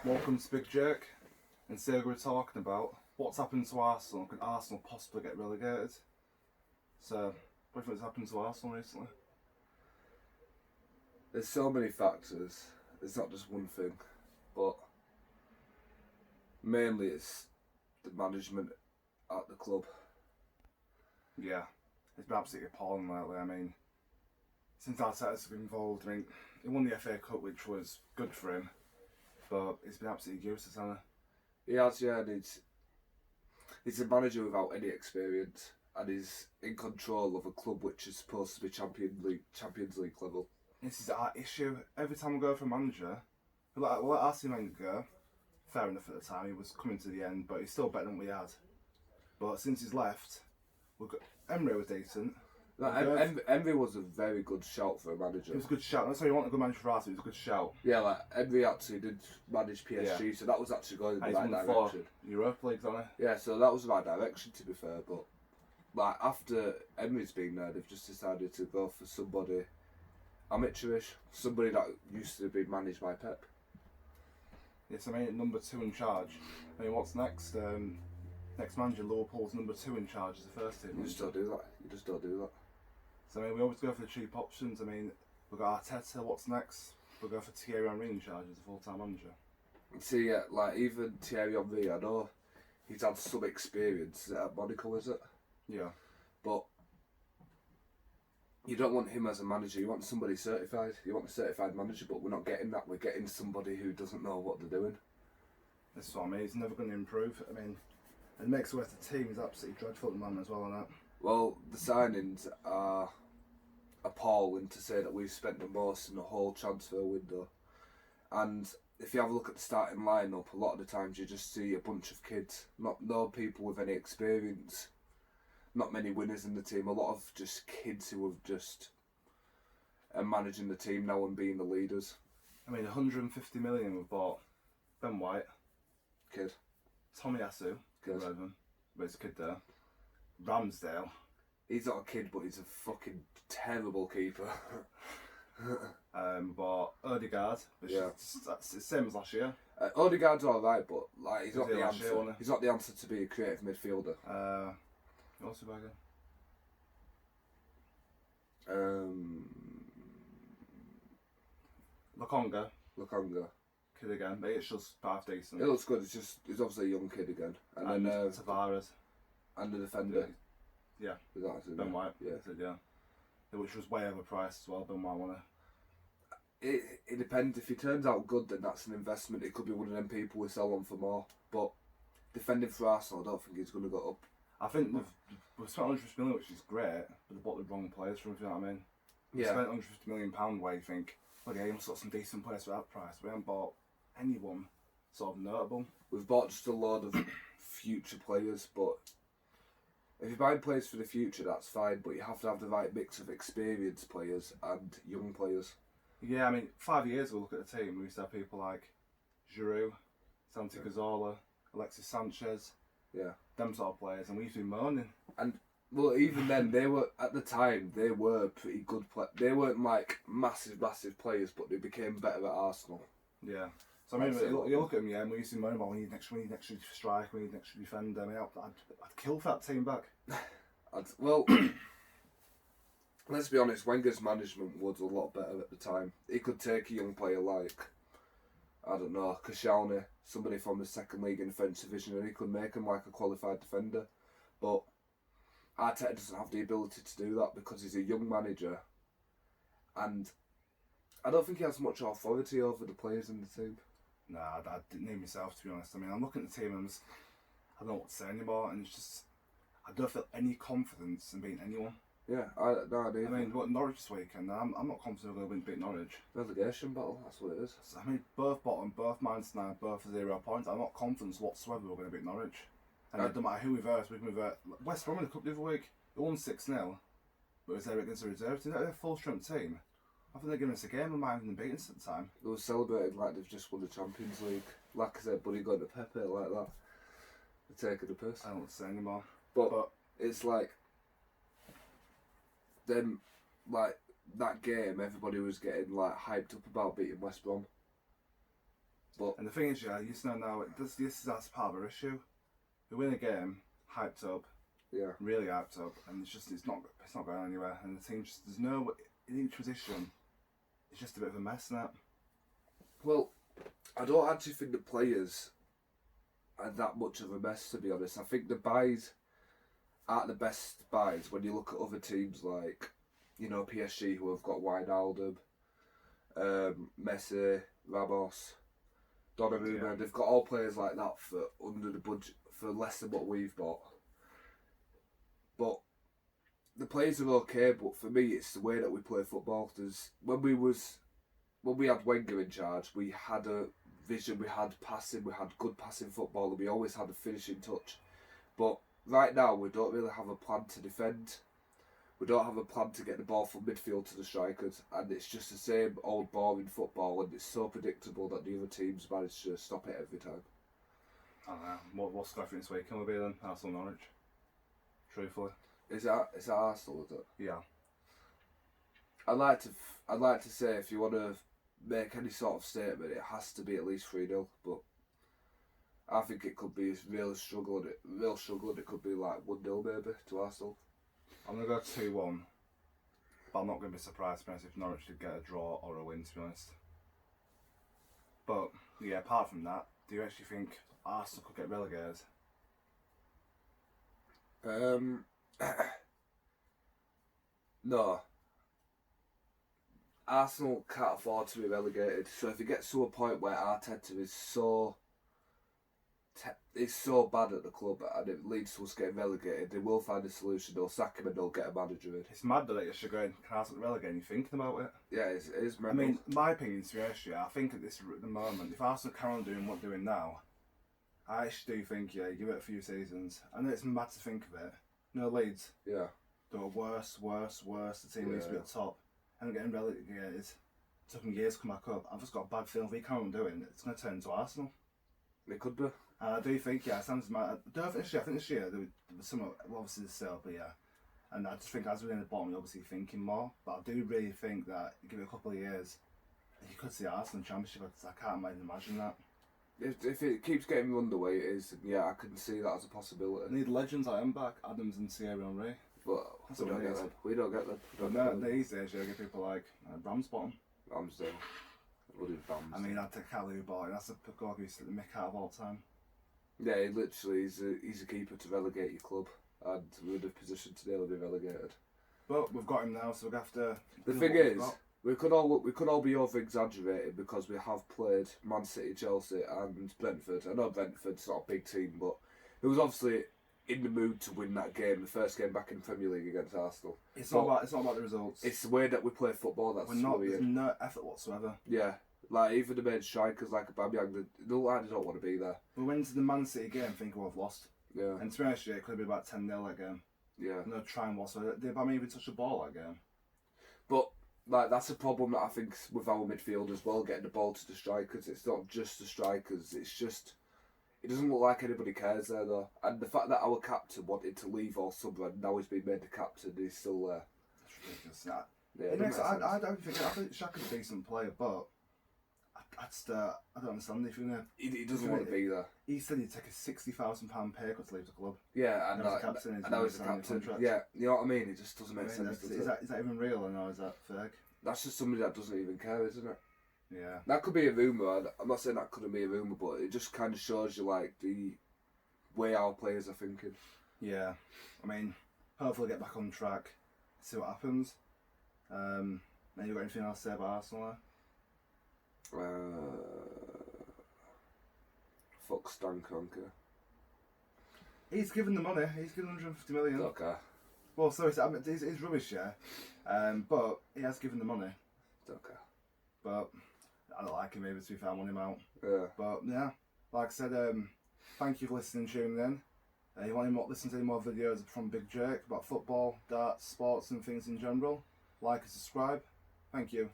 Welcome to Big Jerk, and today we're talking about what's happened to Arsenal. Could Arsenal possibly get relegated? So, what do you think's happened to Arsenal recently? There's so many factors. It's not just one thing, but mainly it's the management at the club. Yeah, it's been absolutely appalling lately. I mean, since Arteta's been involved, I mean, he won the FA Cup, which was good for him, but it's been absolutely useless, hasn't it? He has, yeah, and he's a manager without any experience, and he's in control of a club which is supposed to be Champions League level. This is our issue. Every time we go for a manager, we'll let Arsene Wenger go. Fair enough at the time, he was coming to the end, but he's still better than we had. But since he's left, we've got Emery was decent. Emery was a very good shout for a manager. It was a good shout. That's why you want a good manager for Arsenal. It was a good shout. Yeah, like Emery actually did manage PSG, so that was actually going in the right direction. Europa Leagues, on it. Yeah, so that was the right direction, to be fair. But like after Emery's been there, they've just decided to go for somebody amateurish, somebody that used to be managed by Pep. Yes, I mean number 2 in charge. I mean, what's next? Next manager, Liverpool's number 2 in charge as the first team. You just don't do that. You just don't do that. So I mean, we always go for the cheap options. I mean, we've got Arteta. What's next? We'll go for Thierry Henry in charge as a full-time manager. See, yeah, like even Thierry Henry, I know he's had some experience at Monaco, is it? Yeah. But you don't want him as a manager. You want somebody certified. You want a certified manager, but we're not getting that. We're getting somebody who doesn't know what they're doing. That's what I mean. He's never going to improve. I mean, it makes the team is absolutely dreadful at the moment as well, on that. Well, the signings are appalling, to say that we've spent the most in the whole transfer window. And if you have a look at the starting lineup, a lot of the times you just see a bunch of kids, no people with any experience, not many winners in the team. A lot of just kids who have just are managing the team now and being the leaders. I mean, 150 million we've bought Ben White, Kid. Tommy Asu, Kid. But it's a kid there. Ramsdale. He's not a kid, but he's a fucking terrible keeper. But Odegaard, which that's the same as last year. Odegaard's alright, but like he's not the last year, answer. wasn't he? He's not the answer to be a creative midfielder. What's the bagger? Lokonga. Kid again, but it's just half decent. It looks good. He's obviously a young kid again. And then Tavares. And the defender. Yeah. Ben White. Yeah. Which was way overpriced as well. Ben White won it. It depends. If he turns out good, then that's an investment. It could be one of them people we sell on for more. But defending for Arsenal, I don't think he's going to go up. I think we've spent 150 million, which is great, but they bought the wrong players from, if you know what I mean. We spent 150 million £150 where you think, okay, you must have got some decent players for that price. We haven't bought anyone sort of notable. We've bought just a load of future players, but if you're buying players for the future, that's fine, but you have to have the right mix of experienced players and young players. Yeah, I mean, 5 years ago, look at the team, we used to have people like Giroud, Santi Cazorla, Alexis Sanchez, them sort of players, and we used to be moaning. And, well, even then, they were pretty good players. They weren't like massive players, but they became better at Arsenal. Yeah. So I mean, you look at them, and we used to moan about we need an extra striker, we need an extra defender. I mean, I'd kill for that team back. Well, let's be honest, Wenger's management was a lot better at the time. He could take a young player like, I don't know, Koscielny, somebody from the second league in the French division, and he could make him like a qualified defender. But Arteta doesn't have the ability to do that because he's a young manager, and I don't think he has much authority over the players in the team. Nah, I didn't need myself, to be honest. I mean, I'm looking at the team and I don't know what to say anymore, and it's just, I don't feel any confidence in beating anyone. Yeah, I mean, what Norwich this weekend, I'm not confident we're going to beat Norwich. Relegation battle, that's what it is. I mean, both bottom, both -9, both 0 points. I'm not confident whatsoever we're going to beat Norwich. And it doesn't matter who we verse, we can revert. West Brom in the cup the other week, they won 6-0, but it was there against the reserve team. They're a full strength team. I think they're giving us a game and might even beating us at the time. They were celebrating like they've just won the Champions League. Like I said, buddy going to Pepe like that. They're taking the piss. I don't want to say anymore. But it's like them, like that game, everybody was getting like hyped up about beating West Brom. But And the thing is, yeah, you just know now, this is that's part of our issue. We win a game, hyped up, yeah, really hyped up, and it's not going anywhere. And the team just there's no in each position. It's just a bit of a mess now. well, I don't actually think the players are that much of a mess, to be honest. I think the buys aren't the best buys when you look at other teams like, you know, PSG, who have got Wijnaldum, Messi, Ramos, Donnarumma. Yeah. They've got all players like that for under the budget, for less than what we've bought. But the players are okay, but for me, it's the way that we play football. When we had Wenger in charge, we had a vision, we had passing, we had good passing football, and we always had a finishing touch. But right now, we don't really have a plan to defend. We don't have a plan to get the ball from midfield to the strikers, and it's just the same old boring football, and it's so predictable that the other teams manage to stop it every time. I don't know. What's the this week? Can we be then? Arsenal Norwich. Truthfully. Is that Arsenal? Is it? Yeah. I'd like to say if you want to make any sort of statement, it has to be at least 3-0. But I think it could be a real struggle. It could be like 1-0 maybe to Arsenal. I'm gonna go 2-1. But I'm not gonna be surprised if Norwich did get a draw or a win, to be honest. But yeah, apart from that, do you actually think Arsenal could get relegated? No. Arsenal can't afford to be relegated. So if it gets to a point where Arteta is so bad at the club and it leads to us getting relegated, they will find a solution. They'll sack him and they'll get a manager in. It's mad that you're going, can Arsenal get relegated? And you're thinking about it. Yeah, it is I mean, my opinion, seriously, I think at the moment, if Arsenal carry on doing what they're doing now, I actually do think, yeah, give it a few seasons. I know it's mad to think of it. You know, Leeds, Yeah. they were worse. The team needs to be at the top. And getting relegated, it took them years to come back up. I've just got a bad feeling if we carry on doing it, it's going to turn into Arsenal. It could be. And I do think, yeah, Sam's mad. I think this year, there was some, obviously the sale, but yeah. And I just think as we're in the bottom, you're obviously thinking more. But I do really think that, give it a couple of years, you could see Arsenal Championship. I can't even imagine that. If it keeps getting run the way it is, yeah, I can see that as a possibility. I need legends like them back, Adams and Thierry Henry. But That's we what don't it get is. them. We don't get them. But these days, you get people like Ramsbottom. Ramsdale. Bloody Ramsdale. I mean, I'd take Kalu Boy, that's the Pagog who's the mick out of all time. Yeah, he literally he's a keeper to relegate your club, and we're in a position to nearly be relegated. But we've got him now, so we're going to have to. The do thing what we've is, got. we could all be over exaggerating because we have played Man City, Chelsea, and Brentford. I know Brentford's not a big team, but it was obviously in the mood to win that game, the first game back in the Premier League against Arsenal. It's not about the results. It's the way that we play football that's There's worrying. no effort whatsoever. Yeah, like even the main strikers like Aubameyang, they look like they don't want to be there. We went into the Man City game thinking we've lost. Yeah, And to be honest, it could have been about 10-0 that game. yeah. No trying whatsoever. Did Aubameyang even touch the ball that game? But like that's a problem that I think with our midfield as well, getting the ball to the strikers. It's not just the strikers. It's just it doesn't look like anybody cares there though. And the fact that our captain wanted to leave all summer and now he's been made the captain, he's still there. That's ridiculous. Yeah, it doesn't make sense. I think Xhaka's a decent player, but I don't understand if you're gonna. He doesn't want to be there. He said he'd take a £60,000 pay cut to leave the club. Yeah, and Now he's the captain, he's I know he's the signed a captain. contract. Yeah, you know what I mean. It just doesn't I make mean, sense. Does is it? that even real or no? Is that fake? That's just somebody that doesn't even care, isn't it? Yeah. That could be a rumour. I'm not saying that couldn't be a rumour, but it just kind of shows you like the way our players are thinking. Yeah. I mean, hopefully get back on track, see what happens. Then you got anything else to say about Arsenal there? Fuck Stan Kroenke. He's given the money. He's given 150 million. Okay. Well, sorry, it's rubbish, yeah. But he has given the money. Okay. But I don't like him maybe to be fair, I want him out. Yeah. But yeah, like I said, thank you for listening and tuning in. You want to listen to any more videos from Big Jake about football, darts, sports and things in general, like and subscribe. Thank you.